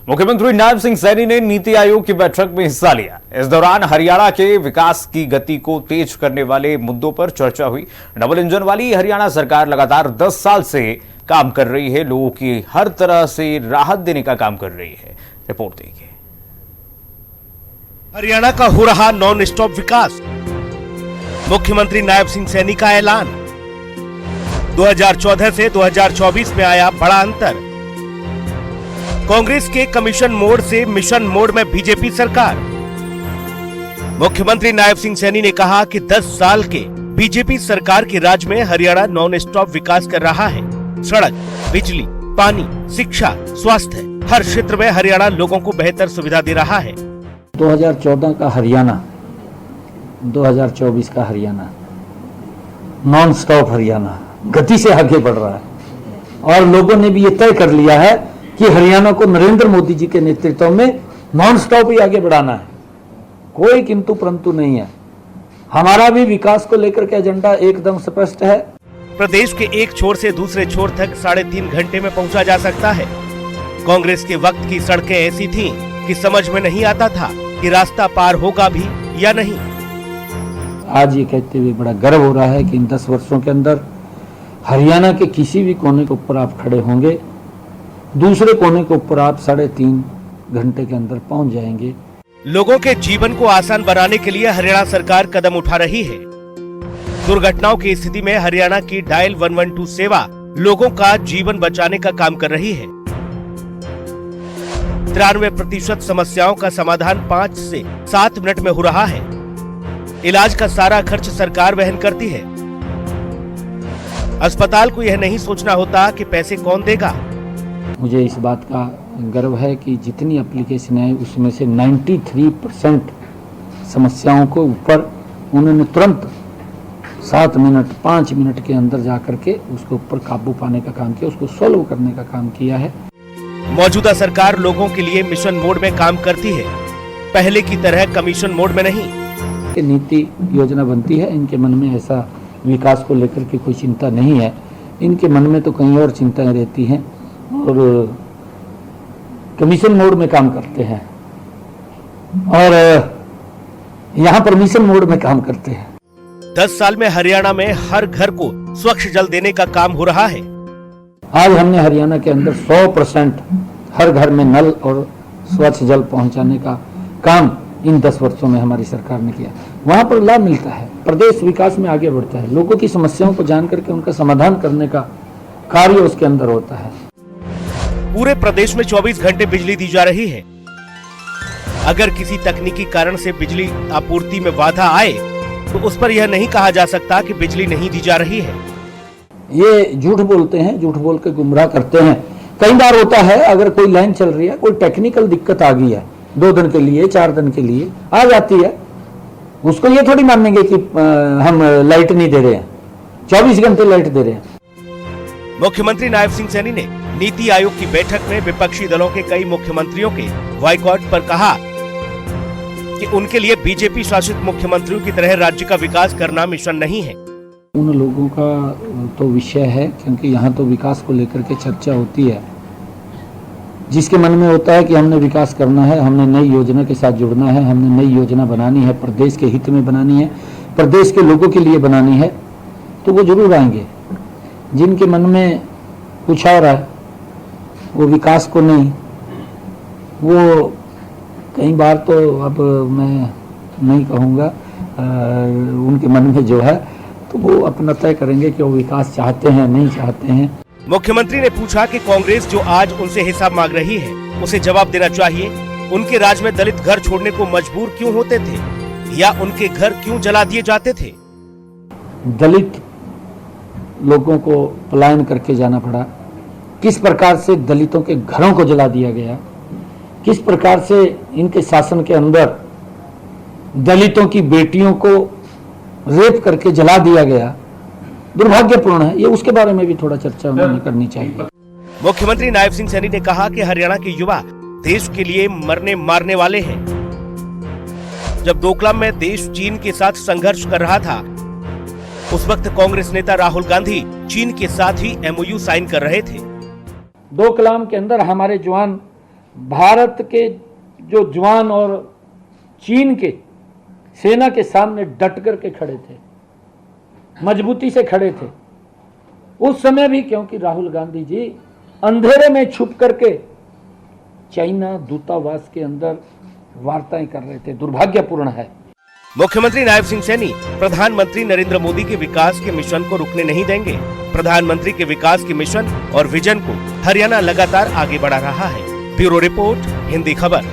मुख्यमंत्री नायब सिंह सैनी ने नीति आयोग की बैठक में हिस्सा लिया। इस दौरान हरियाणा के विकास की गति को तेज करने वाले मुद्दों पर चर्चा हुई। डबल इंजन वाली हरियाणा सरकार लगातार 10 साल से काम कर रही है, लोगों की हर तरह से राहत देने का काम कर रही है। रिपोर्ट देखिए। हरियाणा का हो रहा नॉन स्टॉप विकास, मुख्यमंत्री नायब सिंह सैनी का ऐलान। 2014 से 2024 में आया बड़ा अंतर। कांग्रेस के कमीशन मोड से मिशन मोड में बीजेपी सरकार। मुख्यमंत्री नायब सिंह सैनी ने कहा कि 10 साल के बीजेपी सरकार के राज में हरियाणा नॉन स्टॉप विकास कर रहा है। सड़क, बिजली, पानी, शिक्षा, स्वास्थ्य, हर क्षेत्र में हरियाणा लोगों को बेहतर सुविधा दे रहा है। 2014 का हरियाणा, 2024 का हरियाणा, नॉन स्टॉप हरियाणा गति से आगे बढ़ रहा है और लोगों ने भी ये तय कर लिया है कि हरियाणा को नरेंद्र मोदी जी के नेतृत्व में नॉन स्टॉप ही आगे बढ़ाना है। कोई किंतु परंतु नहीं है। हमारा भी विकास को लेकर के एजेंडा एकदम स्पष्ट है। प्रदेश के एक छोर से दूसरे छोर तक 3.5 घंटे में पहुंचा जा सकता है। कांग्रेस के वक्त की सड़कें ऐसी थीं कि समझ में नहीं आता था कि रास्ता पार होगा भी या नहीं। आज ये कहते हुए बड़ा गर्व हो रहा है कि इन 10 वर्षों के अंदर हरियाणा के किसी भी कोने के ऊपर आप खड़े होंगे, दूसरे कोने के ऊपर आप 3.5 घंटे के अंदर पहुंच जाएंगे। लोगों के जीवन को आसान बनाने के लिए हरियाणा सरकार कदम उठा रही है। दुर्घटनाओं की स्थिति में हरियाणा की डायल 112 सेवा लोगों का जीवन बचाने का काम कर रही है। 93% समस्याओं का समाधान 5 से 7 मिनट में हो रहा है। इलाज का सारा खर्च सरकार वहन करती है। अस्पताल को यह नहीं सोचना होता कि पैसे कौन देगा। मुझे इस बात का गर्व है कि जितनी एप्लीकेशन है उसमें से 93% समस्याओं को ऊपर उन्होंने तुरंत 7 मिनट 5 मिनट के अंदर जाकर के उसके ऊपर काबू पाने का काम किया, उसको सॉल्व करने का काम किया है। मौजूदा सरकार लोगों के लिए मिशन मोड में काम करती है, पहले की तरह कमीशन मोड में नहीं। नीति योजना बनती है, इनके मन में ऐसा विकास को लेकर के कोई चिंता नहीं है। इनके मन में तो कहीं और चिंताएं रहती हैं और कमीशन मोड में काम करते हैं और यहाँ पर मिशन मोड में काम करते हैं। 10 साल में हरियाणा में हर घर को स्वच्छ जल देने का काम हो रहा है। आज हमने हरियाणा के अंदर 100% हर घर में नल और स्वच्छ जल पहुंचाने का काम इन 10 वर्षों में हमारी सरकार ने किया। वहां पर लाभ मिलता है, प्रदेश विकास में आगे बढ़ता है, लोगों की समस्याओं को जान करके उनका समाधान करने का कार्य उसके अंदर होता है। पूरे प्रदेश में 24 घंटे बिजली दी जा रही है। अगर किसी तकनीकी कारण से बिजली आपूर्ति में बाधा आए तो उस पर यह नहीं कहा जा सकता कि बिजली नहीं दी जा रही है। ये झूठ बोलते हैं, झूठ बोल के गुमराह करते हैं। कई बार होता है, अगर कोई लाइन चल रही है, कोई टेक्निकल दिक्कत आ गई है, 2 दिन के लिए 4 दिन के लिए आ जाती है, उसको ये थोड़ी मानेंगे कि हम लाइट नहीं दे रहे हैं, 24 घंटे लाइट दे रहे हैं। मुख्यमंत्री नायब सिंह सैनी ने नीति आयोग की बैठक में विपक्षी दलों के कई मुख्यमंत्रियों के बॉयकॉट पर कहा कि उनके लिए बीजेपी शासित मुख्यमंत्रियों की तरह राज्य का विकास करना मिशन नहीं है। उन लोगों का तो विषय है, क्योंकि यहाँ तो विकास को लेकर के चर्चा होती है। जिसके मन में होता है कि हमने विकास करना है, हमने नई योजना के साथ जुड़ना है, हमने नई योजना बनानी है, प्रदेश के हित में बनानी है, प्रदेश के लोगों के लिए बनानी है, तो वो जरूर आएंगे। जिनके मन में कुछ और है, वो विकास को नहीं, वो कई बार तो अब मैं नहीं कहूँगा, उनके मन में जो है तो वो अपना तय करेंगे कि वो विकास चाहते हैं नहीं चाहते हैं। मुख्यमंत्री ने पूछा कि कांग्रेस जो आज उनसे हिसाब मांग रही है उसे जवाब देना चाहिए। उनके राज में दलित घर छोड़ने को मजबूर क्यों होते थे या उनके घर क्यों जला दिए जाते थे? दलित लोगों को पलायन करके जाना पड़ा, किस प्रकार से दलितों के घरों को जला दिया गया, किस प्रकार से इनके शासन के अंदर दलितों की बेटियों को रेप करके जला दिया गया, दुर्भाग्यपूर्ण है। ये उसके बारे में भी थोड़ा चर्चा उन्हें करनी चाहिए। मुख्यमंत्री नायब सिंह सैनी ने कहा कि हरियाणा के युवा देश के लिए मरने मारने वाले हैं। जब डोकलाम में देश चीन के साथ संघर्ष कर रहा था, उस वक्त कांग्रेस नेता राहुल गांधी चीन के साथ ही MOU साइन कर रहे थे। डोकलाम के अंदर हमारे जवान भारत के जो जवान और चीन के सेना के सामने डट करके खड़े थे, मजबूती से खड़े थे। उस समय भी क्योंकि राहुल गांधी जी अंधेरे में छुप करके चाइना दूतावास के अंदर वार्ताएं कर रहे थे, दुर्भाग्यपूर्ण है। मुख्यमंत्री नायब सिंह सैनी प्रधानमंत्री नरेंद्र मोदी के विकास के मिशन को रुकने नहीं देंगे। प्रधानमंत्री के विकास के मिशन और विजन को हरियाणा लगातार आगे बढ़ा रहा है। ब्यूरो रिपोर्ट, हिंदी खबर।